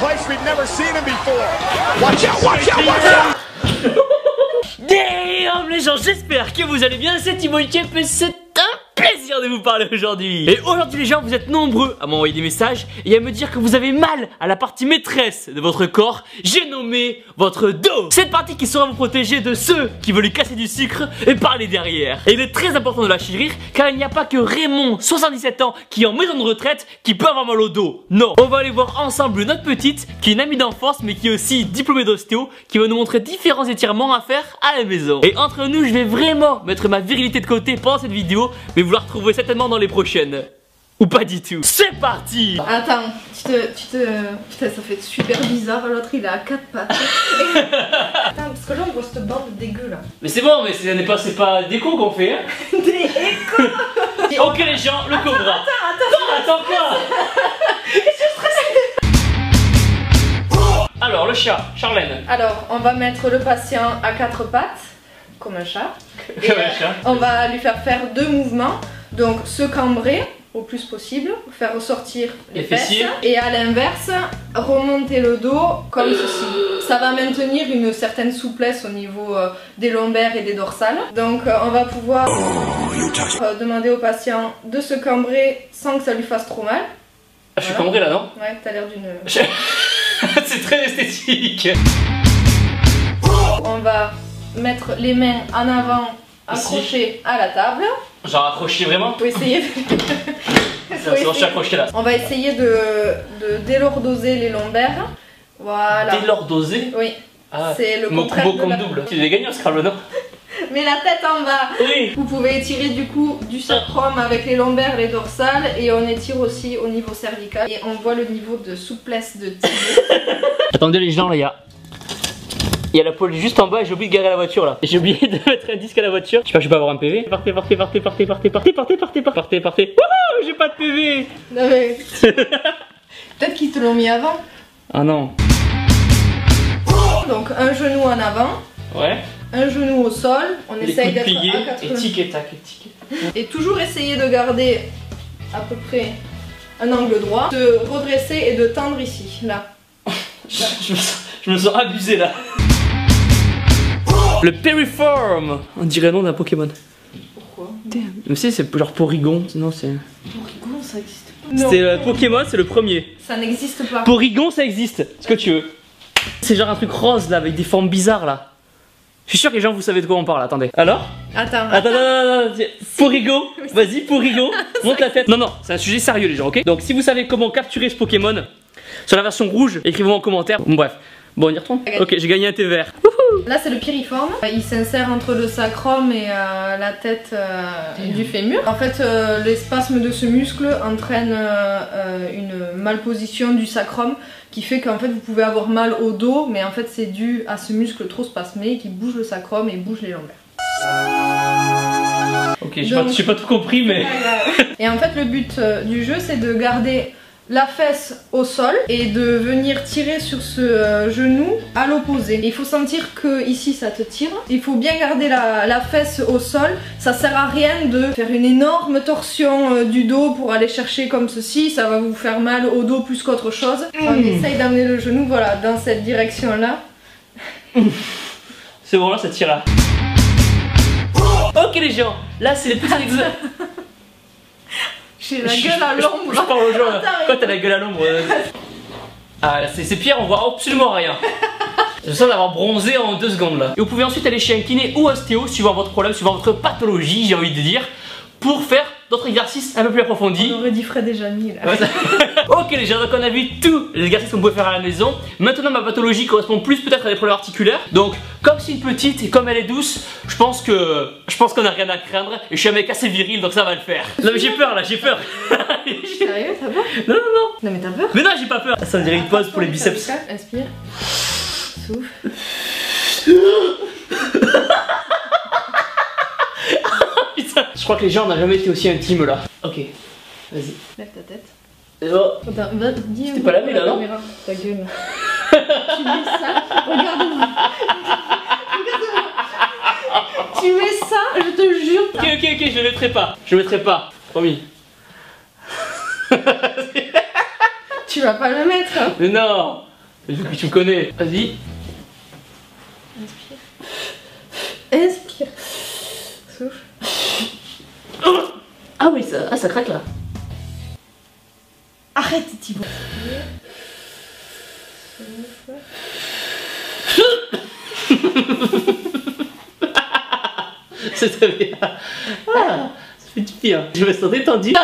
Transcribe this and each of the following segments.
place we've never seen him before. Watch out, watch out, watch out. Damn les gens, j'espère que vous allez bien, c'est Timo Chep et c'est un plaisir de vous parler aujourd'hui. Et aujourd'hui les gens, vous êtes nombreux à m'envoyer des messages et à me dire que vous avez mal à la partie maîtresse de votre corps. J'ai nommé votre dos. Cette partie qui saura vous protéger de ceux qui veulent lui casser du sucre et parler derrière. Et il est très important de la chérir car il n'y a pas que Raymond, 77 ans, qui est en maison de retraite, qui peut avoir mal au dos. Non, on va aller voir ensemble notre petite, qui est une amie d'enfance mais qui est aussi diplômée d'ostéo, qui va nous montrer différents étirements à faire à la maison. Et entre nous, je vais vraiment mettre ma virilité de côté pendant cette vidéo, mais vous la retrouverez certainement dans les prochaines. Ou pas du tout. C'est parti. Attends, putain, ça fait super bizarre, l'autre il est à 4 pattes. Attends, parce que là on voit cette bande dégueu là. Mais c'est bon, mais c'est pas déco qu'on fait hein. Des échos. Ok les gens, le cobra. Attends quoi. Alors le chat, Charlène. Alors, on va mettre le patient à 4 pattes, comme un chat. Comme un chat. On va lui faire 2 mouvements. Donc se cambrer au plus possible, faire ressortir les fesses. Et à l'inverse, remonter le dos comme ceci. Ça va maintenir une certaine souplesse au niveau des lombaires et des dorsales. Donc on va pouvoir demander au patient de se cambrer sans que ça lui fasse trop mal. Ah, je suis cambré là, non? Ouais, t'as l'air d'une... C'est très esthétique. On va mettre les mains en avant, accrochées à la table. Genre accroché vraiment? Faut essayer de... C'est bon, je suis accroché là. On va essayer de délordoser les lombaires. Voilà. Délordoser? Oui. Ah, c'est le mot contraire de comme la... double. Tu es gagnant Scrabble, non? Mais la tête en bas. Oui. Vous pouvez étirer du coup du sacrum avec les lombaires, les dorsales, et on étire aussi au niveau cervical. Et on voit le niveau de souplesse de Thibaut. Attendez les gens, là, il y a la pôle juste en bas et j'ai oublié de garer la voiture là. J'ai oublié de mettre un disque à la voiture. J'espère que je vais pas avoir un PV. Partez. Wouhou, j'ai pas de PV. Non mais... Peut-être qu'ils te l'ont mis avant. Ah non. Donc un genou en avant. Ouais. Un genou au sol. On essaye d'être à 4 et tic et tac, et toujours essayer de garder à peu près un angle droit. De redresser et de tendre ici, là. Je me sens abusé là. Le Piriform. On dirait le nom d'un Pokémon. Pourquoi? Mais c'est genre Porygon, sinon c'est... Porygon, ça existe pas. C'était Pokémon, c'est le premier. Ça n'existe pas. Porygon, ça existe. Ce que tu veux. C'est genre un truc rose là, avec des formes bizarres là. Je suis sûr que les gens vous savez de quoi on parle, attendez. Alors? Attends. Porygon, vas-y Porygon, monte la tête. Non, c'est un sujet sérieux les gens, ok? Donc si vous savez comment capturer ce Pokémon sur la version rouge, écrivez-moi en commentaire. Bon, bref, bon on y retourne. Ok, j'ai gagné un thé vert. Là c'est le piriforme, il s'insère entre le sacrum et la tête du fémur. En fait les spasmes de ce muscle entraînent une malposition du sacrum qui fait qu'en fait vous pouvez avoir mal au dos, mais en fait c'est dû à ce muscle trop spasmé qui bouge le sacrum et bouge les lombaires. Ok, j'ai pas tout compris mais... Et en fait le but du jeu c'est de garder la fesse au sol et de venir tirer sur ce genou à l'opposé. Il faut sentir que ici ça te tire. Il faut bien garder la fesse au sol. Ça sert à rien de faire une énorme torsion du dos pour aller chercher comme ceci. Ça va vous faire mal au dos plus qu'autre chose. On essaye d'amener le genou voilà dans cette direction là. C'est bon là ça tire là. Ok les gens, là c'est les petits exercices. J'ai la gueule à l'ombre. Je parle aux gens là. Quand t'as la gueule à l'ombre. Ah, c'est pire, on voit absolument rien. J'ai l'impression d'avoir bronzé en 2 secondes là. Et vous pouvez ensuite aller chez un kiné ou ostéo, suivant votre problème, suivant votre pathologie, j'ai envie de dire, pour faire d'autres exercices un peu plus approfondis. On aurait dit Fred et Jamy là. Ouais, ok les gens, donc on a vu tous les exercices qu'on pouvait faire à la maison. Maintenant ma pathologie correspond plus peut-être à des problèmes articulaires. Donc comme c'est une petite et comme elle est douce, je pense qu'on a rien à craindre. Et je suis un mec assez viril donc ça va le faire. Non mais j'ai peur là, j'ai peur. Sérieux, t'as peur? Non. Non mais t'as peur? Mais non j'ai pas peur. Ça dirait une pause pour les biceps. Inspire. Souffle. Putain, je crois que les gens n'ont jamais été aussi intimes là. Ok, vas-y. Lève ta tête. Oh. T'es pas lavé là non? Ta gueule. Tu mets ça, regarde-moi. Tu mets ça, je te jure. Ok, je le mettrai pas. Je le mettrai pas, promis. Tu vas pas le mettre. Mais non. Vu que tu me connais, vas-y. Inspire. Souffle. Ah oui, ça craque là. Arrête, Thibaut. C'est très bien. Ah, ça fait du pire. Je me sens détendu.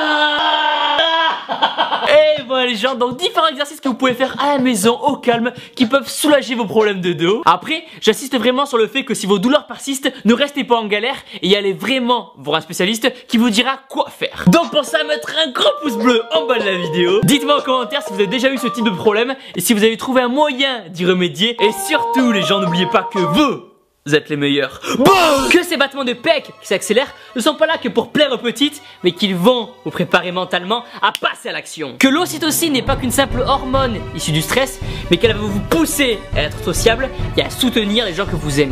Et voilà les gens, donc différents exercices que vous pouvez faire à la maison au calme qui peuvent soulager vos problèmes de dos. Après, j'insiste vraiment sur le fait que si vos douleurs persistent, ne restez pas en galère et allez vraiment voir un spécialiste qui vous dira quoi faire. Donc pour ça, mettre un gros pouce bleu en bas de la vidéo. Dites-moi en commentaire si vous avez déjà eu ce type de problème et si vous avez trouvé un moyen d'y remédier. Et surtout les gens, n'oubliez pas que vous êtes les meilleurs. Boum! Que ces battements de pecs qui s'accélèrent ne sont pas là que pour plaire aux petites, mais qu'ils vont vous préparer mentalement à passer à l'action. Que l'ocytocine n'est pas qu'une simple hormone issue du stress, mais qu'elle va vous pousser à être sociable et à soutenir les gens que vous aimez.